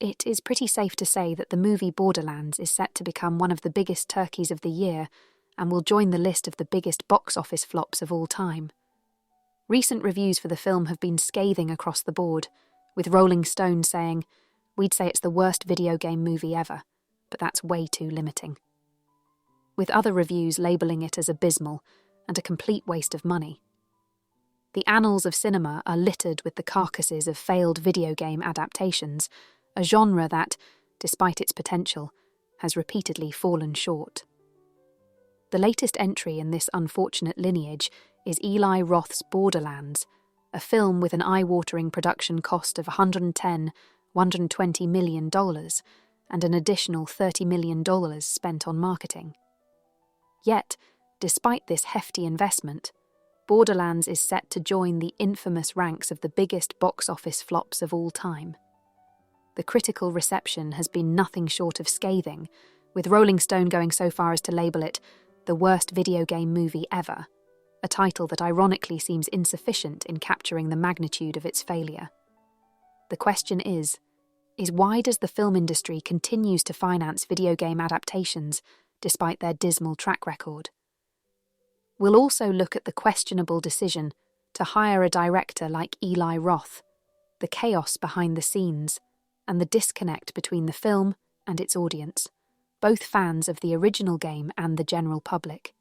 it is pretty safe to say that the movie Borderlands is set to become one of the biggest turkeys of the year and will join the list of the biggest box office flops of all time. Recent reviews for the film have been scathing across the board, with Rolling Stone saying, "We'd say it's the worst video game movie ever, but that's way too limiting," with other reviews labelling it as abysmal and a complete waste of money. The annals of cinema are littered with the carcasses of failed video game adaptations, a genre that, despite its potential, has repeatedly fallen short. The latest entry in this unfortunate lineage is Eli Roth's Borderlands, a film with an eye-watering production cost of $120 million and an additional $30 million spent on marketing. Yet, despite this hefty investment, Borderlands is set to join the infamous ranks of the biggest box office flops of all time. The critical reception has been nothing short of scathing, with Rolling Stone going so far as to label it the worst video game movie ever, a title that ironically seems insufficient in capturing the magnitude of its failure. The question is why does the film industry continue to finance video game adaptations despite their dismal track record? We'll also look at the questionable decision to hire a director like Eli Roth, the chaos behind the scenes, and the disconnect between the film and its audience, both fans of the original game and the general public.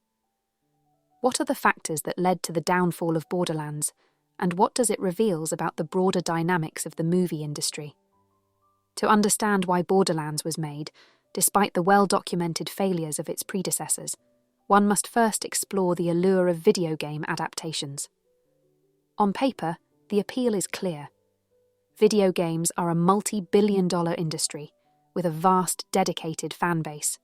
What are the factors that led to the downfall of Borderlands, and what does it reveal about the broader dynamics of the movie industry? To understand why Borderlands was made, despite the well-documented failures of its predecessors, one must first explore the allure of video game adaptations. On paper, the appeal is clear. Video games are a multi-billion-dollar industry, with a vast, dedicated fan base.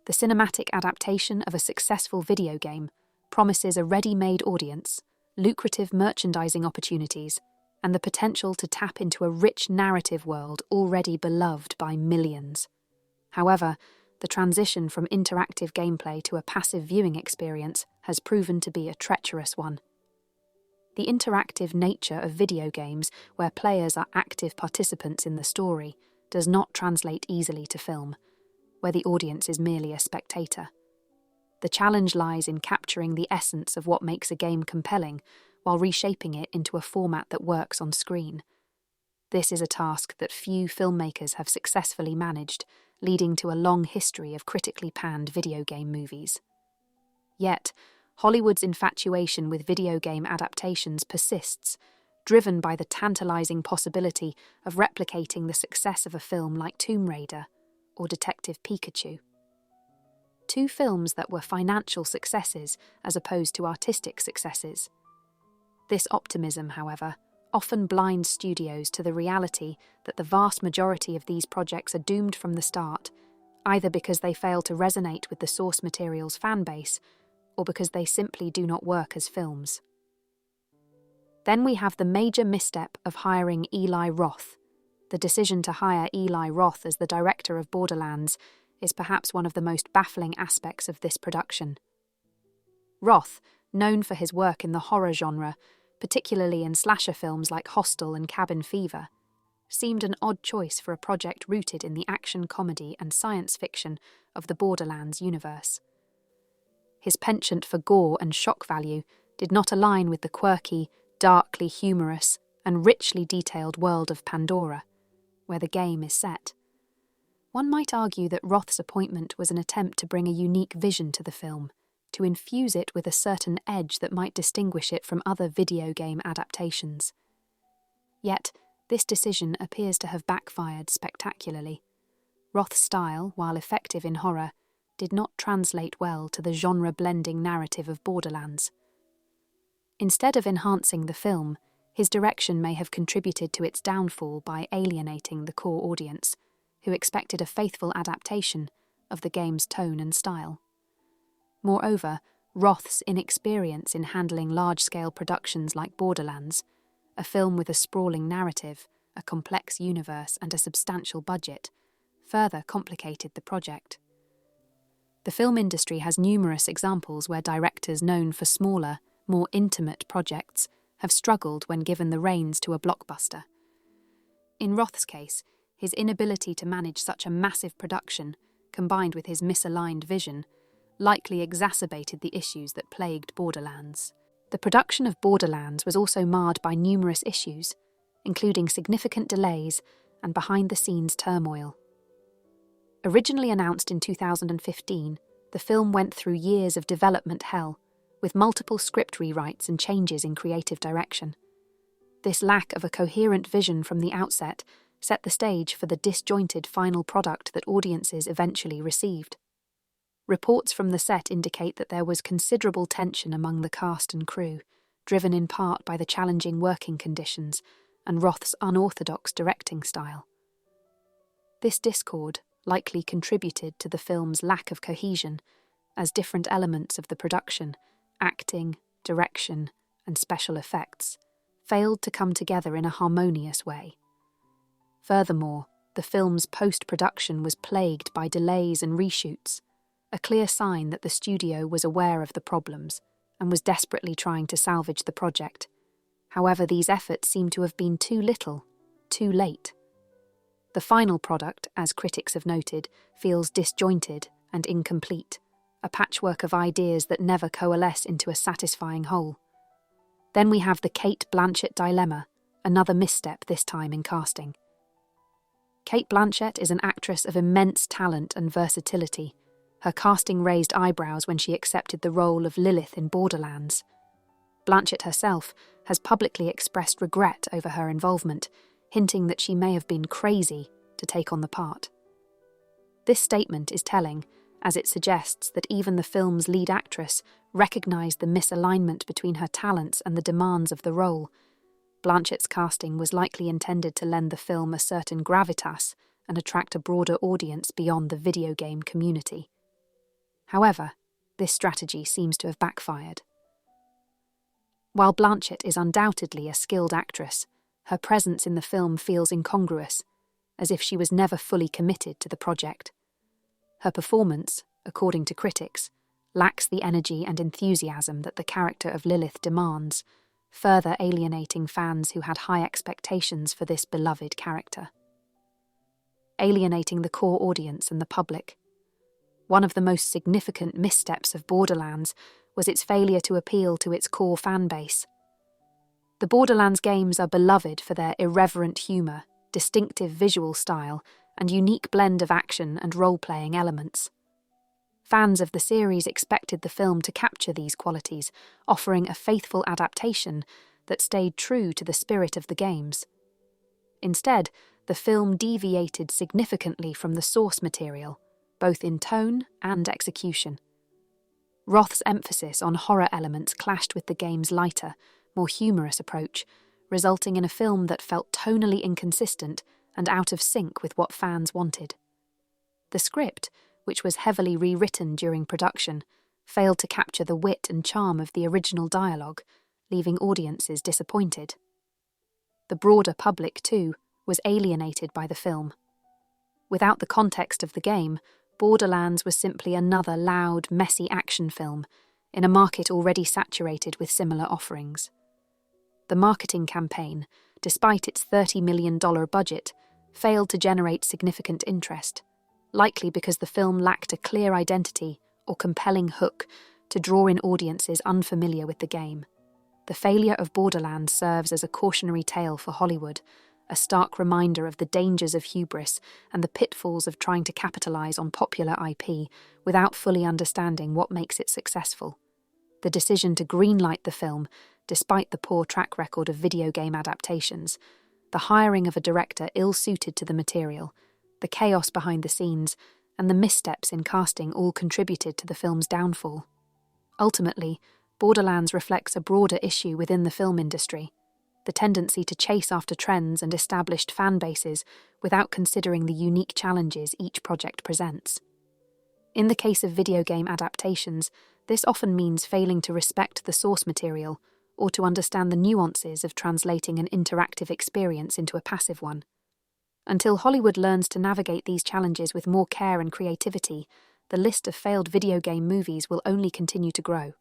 The cinematic adaptation of a successful video game promises a ready-made audience, lucrative merchandising opportunities, and the potential to tap into a rich narrative world already beloved by millions. However, the transition from interactive gameplay to a passive viewing experience has proven to be a treacherous one. The interactive nature of video games, where players are active participants in the story, does not translate easily to film, where the audience is merely a spectator. The challenge lies in capturing the essence of what makes a game compelling, while reshaping it into a format that works on screen. This is a task that few filmmakers have successfully managed, leading to a long history of critically panned video game movies. Yet, Hollywood's infatuation with video game adaptations persists, driven by the tantalizing possibility of replicating the success of a film like Tomb Raider or Detective Pikachu. Two films that were financial successes as opposed to artistic successes. This optimism, however, often blinds studios to the reality that the vast majority of these projects are doomed from the start, either because they fail to resonate with the source material's fan base, or because they simply do not work as films. Then we have the major misstep of hiring Eli Roth. The decision to hire Eli Roth as the director of Borderlands is perhaps one of the most baffling aspects of this production. Roth, known for his work in the horror genre, particularly in slasher films like Hostel and Cabin Fever, seemed an odd choice for a project rooted in the action comedy and science fiction of the Borderlands universe. His penchant for gore and shock value did not align with the quirky, darkly humorous, and richly detailed world of Pandora, where the game is set. One might argue that Roth's appointment was an attempt to bring a unique vision to the film, to infuse it with a certain edge that might distinguish it from other video game adaptations. Yet, this decision appears to have backfired spectacularly. Roth's style, while effective in horror, did not translate well to the genre-blending narrative of Borderlands. Instead of enhancing the film, his direction may have contributed to its downfall by alienating the core audience, who expected a faithful adaptation of the game's tone and style. Moreover, Roth's inexperience in handling large-scale productions like Borderlands, a film with a sprawling narrative, a complex universe, and a substantial budget, further complicated the project. The film industry has numerous examples where directors known for smaller, more intimate projects have struggled when given the reins to a blockbuster. In Roth's case, His inability to manage such a massive production, combined with his misaligned vision, likely exacerbated the issues that plagued Borderlands. The production of Borderlands was also marred by numerous issues, including significant delays and behind-the-scenes turmoil. Originally announced in 2015, the film went through years of development hell, with multiple script rewrites and changes in creative direction. This lack of a coherent vision from the outset set the stage for the disjointed final product that audiences eventually received. Reports from the set indicate that there was considerable tension among the cast and crew, driven in part by the challenging working conditions and Roth's unorthodox directing style. This discord likely contributed to the film's lack of cohesion, as different elements of the production, acting, direction, and special effects, failed to come together in a harmonious way. Furthermore, the film's post-production was plagued by delays and reshoots, a clear sign that the studio was aware of the problems and was desperately trying to salvage the project. However, these efforts seem to have been too little, too late. The final product, as critics have noted, feels disjointed and incomplete, a patchwork of ideas that never coalesce into a satisfying whole. Then we have the Cate Blanchett dilemma, another misstep this time in casting. Cate Blanchett is an actress of immense talent and versatility. Her casting raised eyebrows when she accepted the role of Lilith in Borderlands. Blanchett herself has publicly expressed regret over her involvement, hinting that she may have been crazy to take on the part. This statement is telling, as it suggests that even the film's lead actress recognised the misalignment between her talents and the demands of the role. Blanchett's casting was likely intended to lend the film a certain gravitas and attract a broader audience beyond the video game community. However, this strategy seems to have backfired. While Blanchett is undoubtedly a skilled actress, her presence in the film feels incongruous, as if she was never fully committed to the project. Her performance, according to critics, lacks the energy and enthusiasm that the character of Lilith demands, further alienating fans who had high expectations for this beloved character. Alienating the core audience and the public. One of the most significant missteps of Borderlands was its failure to appeal to its core fan base. The Borderlands games are beloved for their irreverent humour, distinctive visual style, and unique blend of action and role-playing elements. Fans of the series expected the film to capture these qualities, offering a faithful adaptation that stayed true to the spirit of the games. Instead, the film deviated significantly from the source material, both in tone and execution. Roth's emphasis on horror elements clashed with the game's lighter, more humorous approach, resulting in a film that felt tonally inconsistent and out of sync with what fans wanted. The script, which was heavily rewritten during production, failed to capture the wit and charm of the original dialogue, leaving audiences disappointed. The broader public, too, was alienated by the film. Without the context of the game, Borderlands was simply another loud, messy action film in a market already saturated with similar offerings. The marketing campaign, despite its $30 million budget, failed to generate significant interest, likely because the film lacked a clear identity or compelling hook to draw in audiences unfamiliar with the game. The failure of Borderlands serves as a cautionary tale for Hollywood, a stark reminder of the dangers of hubris and the pitfalls of trying to capitalize on popular IP without fully understanding what makes it successful. The decision to greenlight the film, despite the poor track record of video game adaptations, the hiring of a director ill-suited to the material, the chaos behind the scenes, and the missteps in casting all contributed to the film's downfall. Ultimately, Borderlands reflects a broader issue within the film industry, the tendency to chase after trends and established fan bases without considering the unique challenges each project presents. In the case of video game adaptations, this often means failing to respect the source material or to understand the nuances of translating an interactive experience into a passive one. Until Hollywood learns to navigate these challenges with more care and creativity, the list of failed video game movies will only continue to grow.